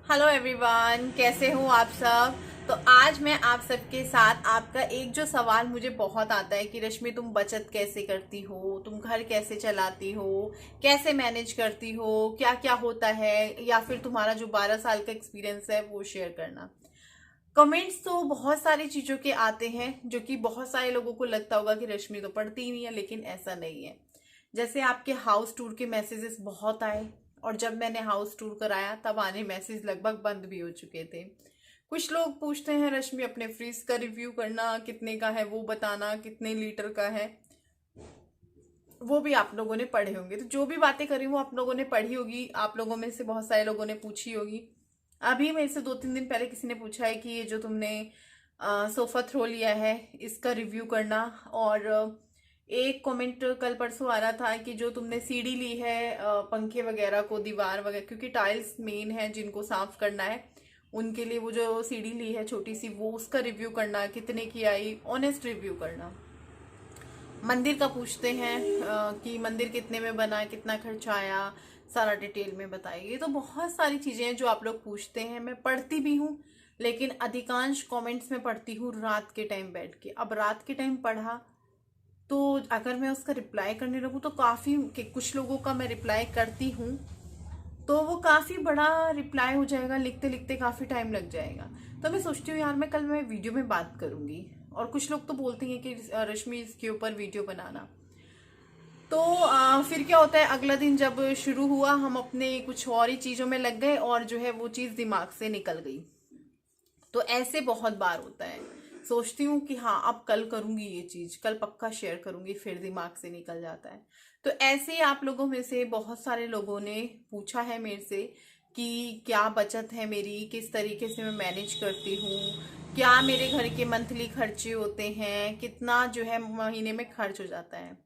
Hello everyone, कैसे हो आप सब। तो आज मैं आप सबके साथ आपका एक जो सवाल मुझे बहुत आता है कि रश्मि तुम बचत कैसे करती हो, तुम घर कैसे चलाती हो, कैसे मैनेज करती हो, क्या क्या होता है, या फिर तुम्हारा जो 12 साल का एक्सपीरियंस है वो शेयर करना। कमेंट्स तो बहुत सारी चीजों के आते हैं जो कि बहुत सारे लोगों को लगता होगा कि रश्मि तो पढ़ती ही नहीं है, लेकिन ऐसा नहीं है। जैसे आपके हाउस टूर के मैसेजेस बहुत आए, और जब मैंने हाउस टूर कराया तब आने मैसेज लगभग बंद भी हो चुके थे। कुछ लोग पूछते हैं रश्मि अपने फ्रिज का रिव्यू करना, कितने का है वो बताना, कितने लीटर का है, वो भी आप लोगों ने पढ़े होंगे। तो जो भी बातें करी वो आप लोगों ने पढ़ी होगी, आप लोगों में से बहुत सारे लोगों ने पूछी होगी। अभी मेरे से 2-3 दिन पहले किसी ने पूछा है कि ये जो तुमने सोफा थ्रो लिया है इसका रिव्यू करना। और एक कमेंट कल परसों आ रहा था कि जो तुमने सीढ़ी ली है पंखे वगैरह को, दीवार वगैरह, क्योंकि टाइल्स मेन है जिनको साफ करना है, उनके लिए वो जो सीढ़ी ली है छोटी सी, वो उसका रिव्यू करना, कितने की आई, ऑनेस्ट रिव्यू करना। मंदिर का पूछते हैं कि मंदिर कितने में बना, कितना खर्चा आया, सारा डिटेल में बताइए। ये तो बहुत सारी चीजें हैं जो आप लोग पूछते हैं, मैं पढ़ती भी हूँ। लेकिन अधिकांश कमेंट्स में पढ़ती हूँ रात के टाइम बैठ के। अब रात के टाइम पढ़ा तो अगर मैं उसका रिप्लाई करने लगूँ तो काफी कुछ लोगों का मैं रिप्लाई करती हूँ तो वो काफी बड़ा रिप्लाई हो जाएगा, लिखते लिखते काफी टाइम लग जाएगा। तो मैं सोचती हूँ यार, मैं कल मैं वीडियो में बात करूंगी। और कुछ लोग तो बोलते हैं कि रश्मि इसके ऊपर वीडियो बनाना। तो फिर क्या होता है, अगला दिन जब शुरू हुआ हम अपने कुछ और ही चीजों में लग गए और जो है वो चीज दिमाग से निकल गई। तो ऐसे बहुत बार होता है, सोचती हूँ कि हाँ अब कल करूंगी, ये चीज कल पक्का शेयर करूंगी, फिर दिमाग से निकल जाता है। तो ऐसे ही आप लोगों में से बहुत सारे लोगों ने पूछा है मेरे से कि क्या बचत है मेरी, किस तरीके से मैं मैनेज करती हूँ, क्या मेरे घर के मंथली खर्चे होते हैं, कितना जो है महीने में खर्च हो जाता है।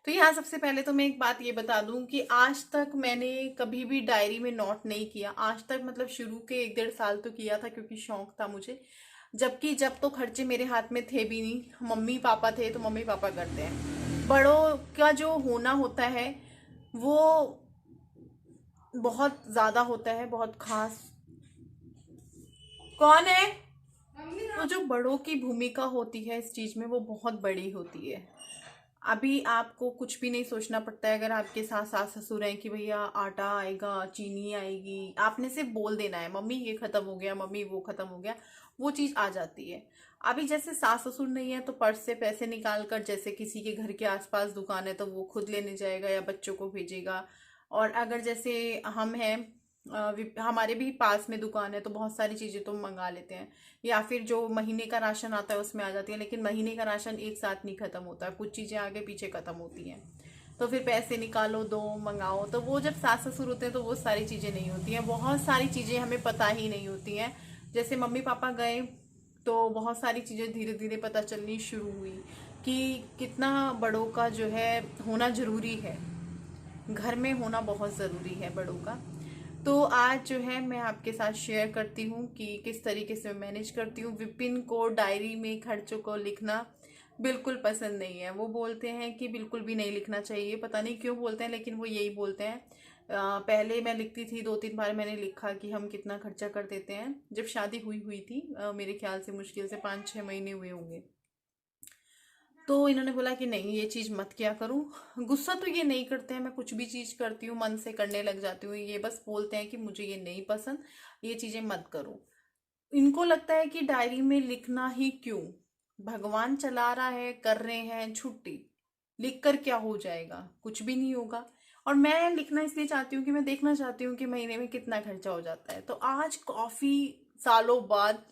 तो यहाँ सबसे पहले तो मैं एक बात ये बता दूं कि आज तक मैंने कभी भी डायरी में नोट नहीं किया। आज तक मतलब शुरू के 1-1.5 साल तो किया था क्योंकि शौक था मुझे। जबकि जब तो खर्चे मेरे हाथ में थे भी नहीं, मम्मी पापा थे तो मम्मी पापा करते हैं। बड़ों का जो होना होता है वो बहुत ज्यादा होता है, बहुत खास। कौन है? तो जो बड़ों की भूमिका होती है इस चीज में वो बहुत बड़ी होती है। अभी आपको कुछ भी नहीं सोचना पड़ता है। अगर आपके साथ सास ससुर हैं कि भैया आटा आएगा, चीनी आएगी, आपने सिर्फ बोल देना है मम्मी ये खत्म हो गया, मम्मी वो खत्म हो गया, वो चीज आ जाती है। अभी जैसे सास ससुर नहीं है तो पर्स से पैसे निकाल कर, जैसे किसी के घर के आसपास दुकान है तो वो खुद लेने जाएगा या बच्चों को भेजेगा। और अगर जैसे हम हैं, हमारे भी पास में दुकान है तो बहुत सारी चीजें तो मंगा लेते हैं। या फिर जो महीने का राशन आता है उसमें आ जाती है, लेकिन महीने का राशन एक साथ नहीं खत्म होता, कुछ चीजें आगे पीछे खत्म होती हैं। तो फिर पैसे निकालो, दो, मंगाओ। तो वो जब सास ससुर होते हैं तो वो सारी चीजें नहीं होती हैं, बहुत सारी चीजें हमें पता ही नहीं होती हैं। जैसे मम्मी पापा गए तो बहुत सारी चीजें धीरे धीरे पता चलनी शुरू हुई कि कितना बड़ों का जो है होना जरूरी है, घर में होना बहुत ज़रूरी है बड़ों का। तो आज जो है मैं आपके साथ शेयर करती हूँ कि किस तरीके से मैं मैनेज करती हूँ। विपिन को डायरी में खर्चों को लिखना बिल्कुल पसंद नहीं है। वो बोलते हैं कि बिल्कुल भी नहीं लिखना चाहिए, पता नहीं क्यों बोलते हैं, लेकिन वो यही बोलते हैं। पहले मैं लिखती थी, 2-3 बार मैंने लिखा कि हम कितना खर्चा कर देते हैं। जब शादी हुई हुई थी मेरे ख्याल से मुश्किल से 5-6 महीने हुए होंगे, तो इन्होंने बोला कि नहीं ये चीज मत किया करूं। गुस्सा तो ये नहीं करते हैं, मैं कुछ भी चीज करती हूँ मन से करने लग जाती हूँ। ये बस बोलते हैं कि मुझे ये नहीं पसंद, ये चीजें मत करो। इनको लगता है कि डायरी में लिखना ही क्यों, भगवान चला रहा है, कर रहे हैं, छुट्टी लिख कर क्या हो जाएगा, कुछ भी नहीं होगा। और मैं लिखना इसलिए चाहती हूँ कि मैं देखना चाहती हूँ कि महीने में कितना खर्चा हो जाता है। तो आज काफी सालों बाद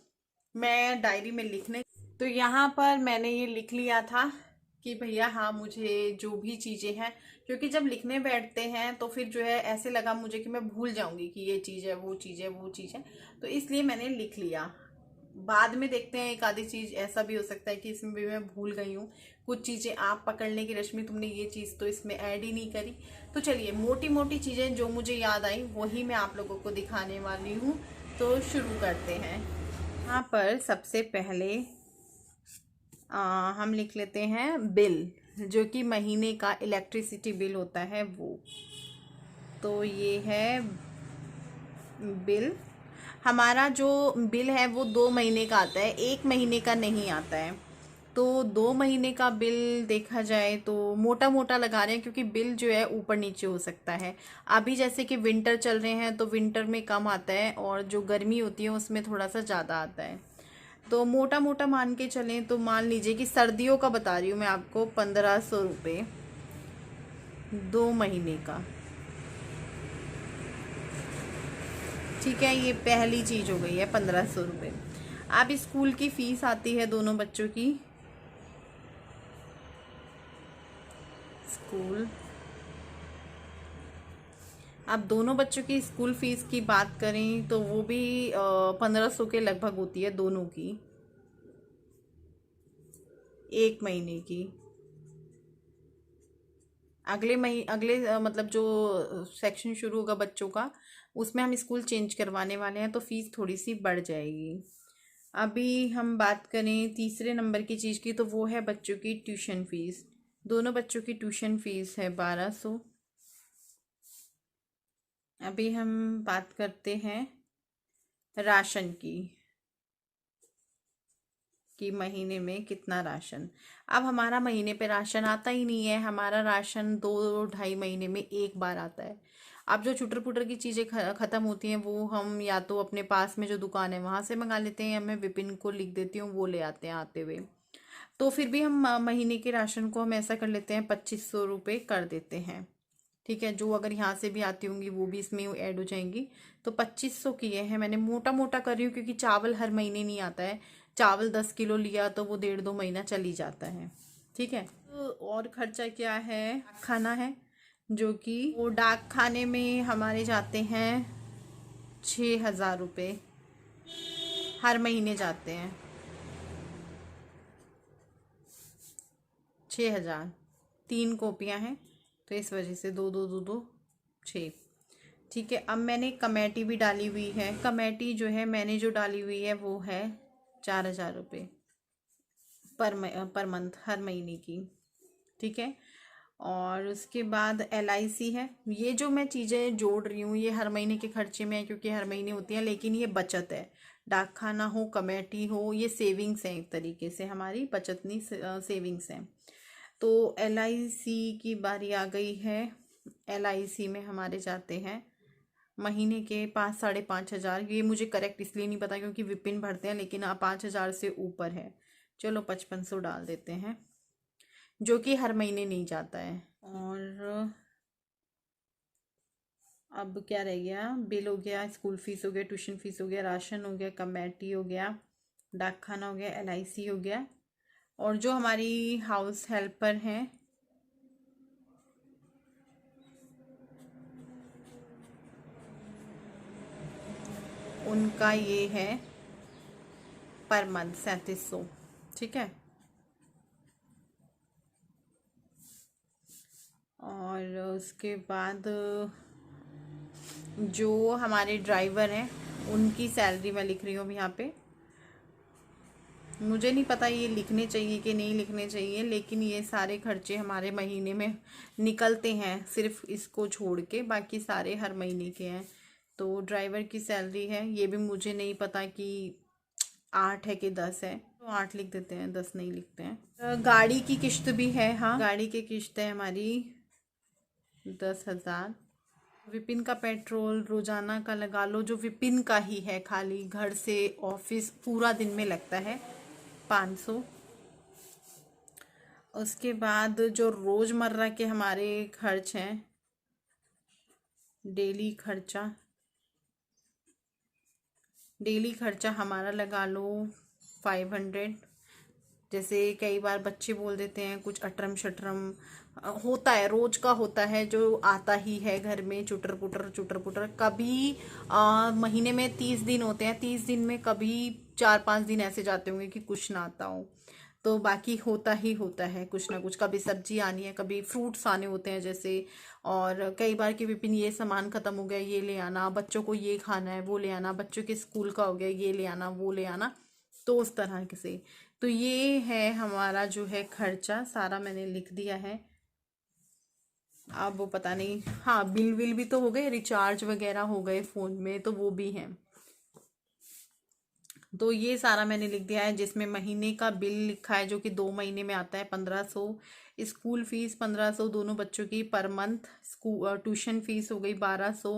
मैं डायरी में लिखने, तो यहाँ पर मैंने ये लिख लिया था कि भैया हाँ मुझे जो भी चीजें हैं, क्योंकि जब लिखने बैठते हैं तो फिर जो है ऐसे लगा मुझे कि मैं भूल जाऊंगी कि ये चीज है, वो चीज है, वो चीज है। तो इसलिए मैंने लिख लिया। बाद में देखते हैं, एक आधी चीज ऐसा भी हो सकता है कि इसमें भी मैं भूल गई हूँ। कुछ चीजें आप पकड़ लें कि रश्मि तुमने ये चीज तो इसमें ऐड ही नहीं करी। तो चलिए मोटी मोटी चीजें जो मुझे याद आई वही मैं आप लोगों को दिखाने वाली हूँ। तो शुरू करते हैं। यहाँ पर सबसे पहले हम लिख लेते हैं बिल, जो कि महीने का इलेक्ट्रिसिटी बिल होता है वो। तो ये है बिल। हमारा जो बिल है वो 2 महीने का आता है, 1 महीने का नहीं आता है। तो 2 महीने का बिल देखा जाए तो मोटा मोटा लगा रहे हैं, क्योंकि बिल जो है ऊपर नीचे हो सकता है। अभी जैसे कि विंटर चल रहे हैं तो विंटर में कम आता है, और जो गर्मी होती है उसमें थोड़ा सा ज़्यादा आता है। तो मोटा मोटा मान के चलें तो मान लीजिए कि सर्दियों का बता रही हूँ मैं आपको, 1500 रुपये 2 महीने का। ठीक है, ये पहली चीज हो गई है 1500 रुपये। अब स्कूल की फीस आती है दोनों बच्चों की। स्कूल, अब दोनों बच्चों की स्कूल फीस की बात करें तो वो भी 1500 के लगभग होती है दोनों की, 1 महीने की। अगले मतलब जो सेक्शन शुरू होगा बच्चों का, उसमें हम स्कूल चेंज करवाने वाले हैं, तो फीस थोड़ी सी बढ़ जाएगी। अभी हम बात करें तीसरे नंबर की चीज़ की, तो वो है बच्चों की ट्यूशन फीस। दोनों बच्चों की ट्यूशन फीस है 1200। अभी हम बात करते हैं राशन की, कि महीने में कितना राशन। अब हमारा महीने पे राशन आता ही नहीं है, हमारा राशन 2 ढाई महीने में एक बार आता है। अब जो चुटर पुटर की चीज़ें ख़त्म होती हैं वो हम या तो अपने पास में जो दुकान है वहाँ से मंगा लेते हैं, या मैं विपिन को लिख देती हूँ, वो ले आते हैं आते हुए। तो फिर भी हम महीने के राशन को हम ऐसा कर लेते हैं, 2500 रुपये कर देते हैं। ठीक है, जो अगर यहाँ से भी आती होंगी वो भी इसमें ऐड हो जाएंगी। तो 2500 किए हैं मैंने, मोटा मोटा कर रही हूँ क्योंकि चावल हर महीने नहीं आता है। चावल 10 किलो लिया तो वो 1.5 2 महीना चल ही जाता है। ठीक है, तो और खर्चा क्या है, खाना है, जो कि वो डाक खाने में हमारे जाते हैं 6000 रुपये, हर महीने जाते हैं 6000। 3 कॉपियाँ हैं तो इस वजह से दो दो दो दो 6। ठीक है, अब मैंने कमेटी भी डाली हुई है। कमेटी जो है मैंने जो डाली हुई है वो है 4000 रुपये पर मंथ, हर महीने की। ठीक है, और उसके बाद LIC है। ये जो मैं चीज़ें जोड़ रही हूँ ये हर महीने के खर्चे में है, क्योंकि हर महीने होती हैं, लेकिन ये बचत है। डाक खाना हो, कमेटी हो, ये सेविंग्स है, एक तरीके से हमारी बचत नहीं, सेविंग्स है। तो LIC की बारी आ गई है। LIC में हमारे जाते हैं महीने के 5 साढ़े 5 हज़ार। ये मुझे करेक्ट इसलिए नहीं पता क्योंकि विपिन भरते हैं, लेकिन 5 हज़ार से ऊपर है। चलो 5500 डाल देते हैं, जो कि हर महीने नहीं जाता है। और अब क्या रह गया, बिल हो गया, स्कूल फीस हो गया, ट्यूशन फीस हो गया, राशन हो गया, कमेटी हो गया, डाक खाना हो गया, LIC हो गया, और जो हमारी हाउस हेल्पर हैं उनका ये है पर मंथ 3700। ठीक है, और उसके बाद जो हमारे ड्राइवर हैं उनकी सैलरी मैं लिख रही हूँ यहाँ पे। मुझे नहीं पता ये लिखने चाहिए कि नहीं लिखने चाहिए, लेकिन ये सारे खर्चे हमारे महीने में निकलते हैं, सिर्फ इसको छोड़ के बाकी सारे हर महीने के हैं। तो ड्राइवर की सैलरी है, ये भी मुझे नहीं पता कि 8 है कि 10 है, तो 8 लिख देते हैं, 10 नहीं लिखते हैं। गाड़ी की किश्त भी है, हाँ गाड़ी की किश्त है हमारी 10,000। विपिन का पेट्रोल रोजाना का लगा लो, जो विपिन का ही है, खाली घर से ऑफिस पूरा दिन में लगता है 500। उसके बाद जो रोजमर्रा के हमारे खर्च हैं, डेली खर्चा, डेली खर्चा हमारा लगा लो 500। जैसे कई बार बच्चे बोल देते हैं कुछ अटरम शटरम, होता है, रोज का होता है, जो आता ही है घर में, चुटर पुटर चुटर पुटर। कभी महीने में 30 दिन होते हैं, 30 दिन में कभी 4 5 दिन ऐसे जाते होंगे कि कुछ ना आता हो, तो बाकी होता ही होता है कुछ ना कुछ। कभी सब्जी आनी है, कभी फ्रूट्स आने होते हैं जैसे, और कई बार कि विपिन ये सामान खत्म हो गया, ये ले आना, बच्चों को ये खाना है वो ले आना, बच्चों के स्कूल का हो गया, ये ले आना वो ले आना, तो उस तरह से। तो ये है हमारा जो है खर्चा, सारा मैंने लिख दिया है। अब वो पता नहीं, हाँ बिल विल भी तो हो गए, रिचार्ज वगैरह हो गए फ़ोन में, तो वो भी हैं। तो ये सारा मैंने लिख दिया है, जिसमें महीने का बिल लिखा है जो कि 2 महीने में आता है 1500, स्कूल फीस 1500 दोनों बच्चों की per month, school tuition fees हो गई 1200,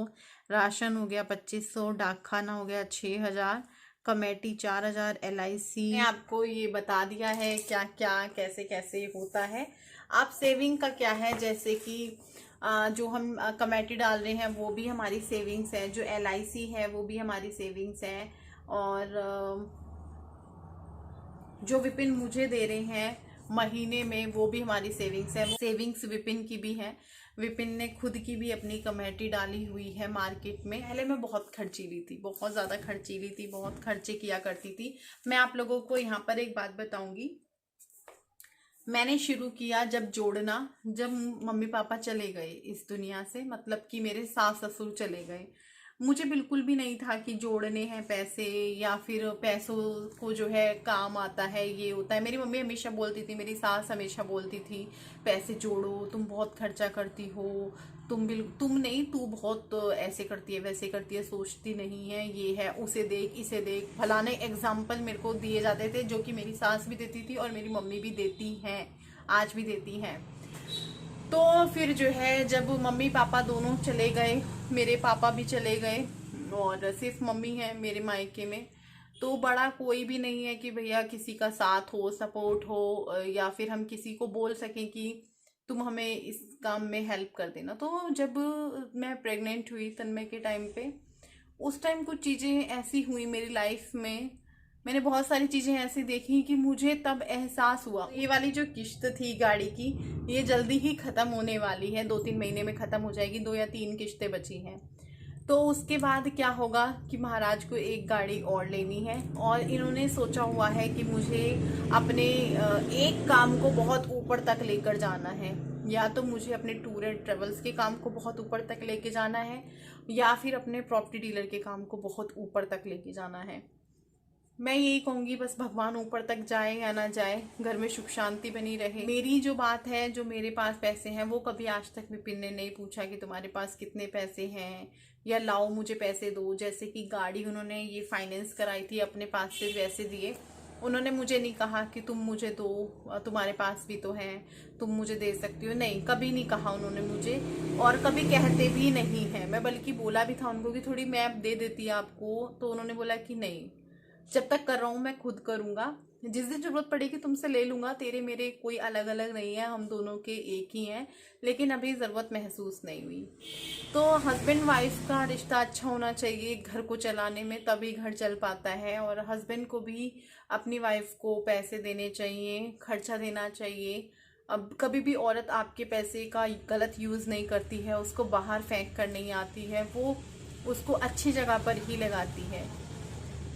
राशन हो गया 2500, डाक खाना हो गया 6000, कमेटी 4000, LIC। मैं आपको ये बता दिया है क्या क्या कैसे कैसे होता है। आप सेविंग का क्या है, जैसे कि जो हम कमेटी डाल रहे हैं वो भी हमारी सेविंग्स है, जो LIC है वो भी हमारी सेविंग्स है, और जो विपिन मुझे दे रहे हैं महीने में वो भी हमारी सेविंग्स है। सेविंग्स विपिन की भी है, विपिन ने खुद की भी अपनी कमेटी डाली हुई है मार्केट में। पहले मैं बहुत खर्चीली थी, बहुत ज़्यादा खर्चीली थी, बहुत खर्चे किया करती थी। मैं आप लोगों को यहाँ पर एक बात बताऊंगी, मैंने शुरू किया जब जोड़ना, जब मम्मी पापा चले गए इस दुनिया से, मतलब कि मेरे सास ससुर चले गए, मुझे बिल्कुल भी नहीं था कि जोड़ने हैं पैसे, या फिर पैसों को जो है काम आता है, ये होता है। मेरी मम्मी हमेशा बोलती थी, मेरी सास हमेशा बोलती थी, पैसे जोड़ो, तुम बहुत खर्चा करती हो, तुम नहीं, तू बहुत ऐसे करती है वैसे करती है, सोचती नहीं है, ये है, उसे देख इसे देख, फलाने एग्जाम्पल मेरे को दिए जाते थे, जो कि मेरी सास भी देती थी और मेरी मम्मी भी देती हैं, आज भी देती हैं। तो फिर जो है जब मम्मी पापा दोनों चले गए, मेरे पापा भी चले गए और सिर्फ मम्मी है मेरे मायके में, तो बड़ा कोई भी नहीं है कि भैया किसी का साथ हो, सपोर्ट हो, या फिर हम किसी को बोल सकें कि तुम हमें इस काम में हेल्प कर देना। तो जब मैं प्रेग्नेंट हुई तन्मय के टाइम पे, उस टाइम कुछ चीज़ें ऐसी हुई मेरी लाइफ में, मैंने बहुत सारी चीज़ें ऐसी देखी कि मुझे तब एहसास हुआ। ये वाली जो किश्त थी गाड़ी की, ये जल्दी ही ख़त्म होने वाली है, 2-3 महीने में ख़त्म हो जाएगी, 2 या 3 किश्तें बची हैं। तो उसके बाद क्या होगा कि महाराज को एक गाड़ी और लेनी है, और इन्होंने सोचा हुआ है कि मुझे अपने एक काम को बहुत ऊपर तक लेकर जाना है, या तो मुझे अपने टूर एंड ट्रेवल्स के काम को बहुत ऊपर तक लेके जाना है, या फिर अपने प्रॉपर्टी डीलर के काम को बहुत ऊपर तक लेके जाना है। मैं यही कहूंगी, बस भगवान ऊपर तक जाए या ना जाए, घर में सुख शांति बनी रहे। मेरी जो बात है, जो मेरे पास पैसे हैं, वो कभी आज तक विपिन ने नहीं पूछा कि तुम्हारे पास कितने पैसे हैं, या लाओ मुझे पैसे दो। जैसे कि गाड़ी उन्होंने ये फाइनेंस कराई थी, अपने पास से वैसे दिए, उन्होंने मुझे नहीं कहा कि तुम मुझे दो, तुम्हारे पास भी तो है, तुम मुझे दे सकती हो, नहीं, कभी नहीं कहा उन्होंने मुझे, और कभी कहते भी नहीं है। मैं बल्कि बोला भी था उनको कि थोड़ी मैं दे देती आपको, तो उन्होंने बोला कि नहीं, जब तक कर रहा हूँ मैं खुद करूंगा, जिस दिन जरूरत पड़ेगी तुमसे ले लूंगा, तेरे मेरे कोई अलग अलग नहीं है, हम दोनों के एक ही हैं, लेकिन अभी ज़रूरत महसूस नहीं हुई। तो हस्बैंड वाइफ का रिश्ता अच्छा होना चाहिए घर को चलाने में, तभी घर चल पाता है, और हस्बैंड को भी अपनी वाइफ को पैसे देने चाहिए, खर्चा देना चाहिए। अब कभी भी औरत आपके पैसे का गलत यूज़ नहीं करती है, उसको बाहर फेंक कर नहीं आती है, वो उसको अच्छी जगह पर ही लगाती है।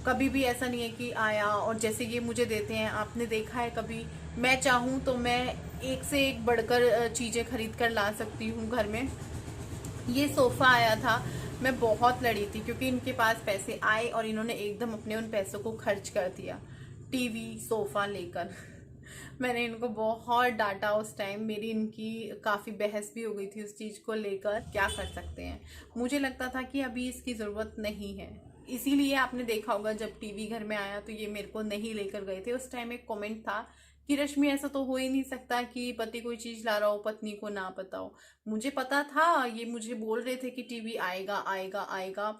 कभी भी ऐसा नहीं है कि आया और जैसे ये मुझे देते हैं, आपने देखा है कभी, मैं चाहूँ तो मैं एक से एक बढ़कर चीज़ें खरीद कर ला सकती हूँ घर में। ये सोफ़ा आया था, मैं बहुत लड़ी थी क्योंकि इनके पास पैसे आए और इन्होंने एकदम अपने उन पैसों को खर्च कर दिया टीवी सोफ़ा लेकर। मैंने इनको बहुत डांटा उस टाइम, मेरी इनकी काफ़ी बहस भी हो गई थी उस चीज़ को लेकर। क्या कर सकते हैं, मुझे लगता था कि अभी इसकी ज़रूरत नहीं है, इसीलिए आपने देखा होगा जब टीवी घर में आया तो ये मेरे को नहीं लेकर गए थे। उस टाइम एक कमेंट था कि रश्मि ऐसा तो हो ही नहीं सकता कि पति कोई चीज़ ला रहा हो पत्नी को ना पता हो। मुझे पता था, ये मुझे बोल रहे थे कि टीवी आएगा आएगा आएगा,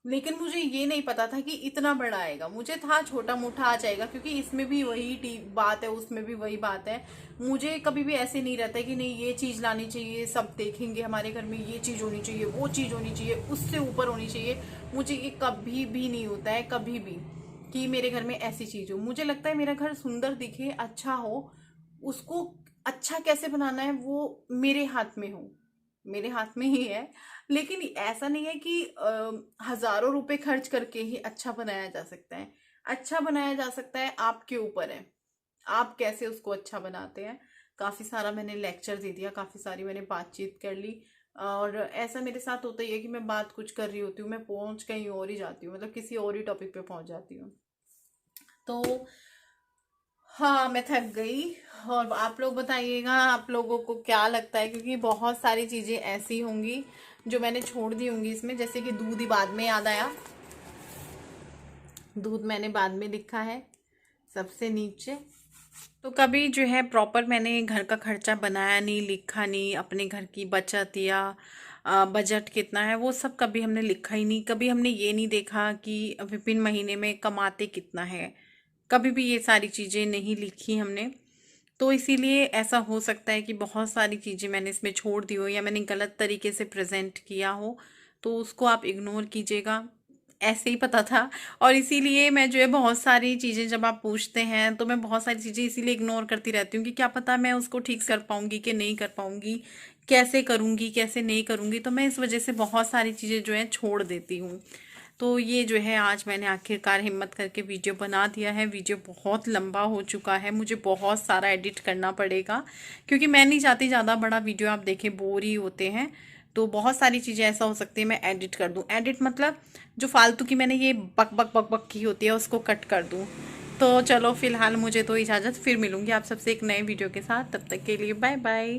लेकिन मुझे ये नहीं पता था कि इतना बड़ा आएगा। मुझे था छोटा मोटा आ जाएगा, क्योंकि इसमें भी वही बात है, उसमें भी वही बात है। मुझे कभी भी ऐसे नहीं रहता है कि नहीं ये चीज़ लानी चाहिए, सब देखेंगे हमारे घर में, ये चीज़ होनी चाहिए, वो चीज़ होनी चाहिए, उससे ऊपर होनी चाहिए। मुझे ये कभी भी नहीं होता है, कभी भी, कि मेरे घर में ऐसी चीज़ हो। मुझे लगता है मेरा घर सुंदर दिखे, अच्छा हो, उसको अच्छा कैसे बनाना है वो मेरे हाथ में हो, मेरे हाथ में ही है। लेकिन ऐसा नहीं है कि हजारों रुपए खर्च करके ही अच्छा बनाया जा सकता है। अच्छा बनाया जा सकता है, आपके ऊपर है, आप कैसे उसको अच्छा बनाते हैं। काफ़ी सारा मैंने लेक्चर दे दिया, काफ़ी सारी मैंने बातचीत कर ली, और ऐसा मेरे साथ होता ही है कि मैं बात कुछ कर रही होती हूँ, मैं पहुँच कहीं और ही जाती हूँ, मतलब किसी और ही टॉपिक पे पहुँच जाती हूँ। तो हाँ, मैं थक गई। और आप लोग बताइएगा आप लोगों को क्या लगता है, क्योंकि बहुत सारी चीज़ें ऐसी होंगी जो मैंने छोड़ दी होंगी इसमें, जैसे कि दूध ही बाद में याद आया। दूध मैंने बाद में लिखा है सबसे नीचे। तो कभी जो है प्रॉपर मैंने घर का खर्चा बनाया नहीं, लिखा नहीं, अपने घर की बचत या बजट कितना है वो सब कभी हमने लिखा ही नहीं। कभी हमने ये नहीं देखा कि विभिन्न महीने में कमाते कितना है, कभी भी ये सारी चीज़ें नहीं लिखी हमने। तो इसीलिए ऐसा हो सकता है कि बहुत सारी चीज़ें मैंने इसमें छोड़ दी हो या मैंने गलत तरीके से प्रेजेंट किया हो, तो उसको आप इग्नोर कीजिएगा। ऐसे ही पता था और इसीलिए मैं जो है बहुत सारी चीज़ें जब आप पूछते हैं तो मैं बहुत सारी चीज़ें इसीलिए इग्नोर करती रहती हूँ कि क्या पता मैं उसको ठीक कर पाऊँगी कि नहीं कर पाऊँगी, कैसे करूँगी कैसे नहीं करूँगी। तो मैं इस वजह से बहुत सारी चीज़ें जो हैं छोड़ देती हूँ। तो ये जो है आज मैंने आखिरकार हिम्मत करके वीडियो बना दिया है। वीडियो बहुत लंबा हो चुका है, मुझे बहुत सारा एडिट करना पड़ेगा क्योंकि मैं नहीं चाहती ज़्यादा बड़ा वीडियो आप देखें, बोर ही होते हैं। तो बहुत सारी चीज़ें ऐसा हो सकती है मैं एडिट कर दूं। एडिट मतलब जो फालतू की मैंने ये बक बक बक बक की होती है उसको कट कर दूं। तो चलो फिलहाल मुझे तो इजाज़त, फिर मिलूंगी आप सबसे एक नए वीडियो के साथ। तब तक के लिए बाय बाय।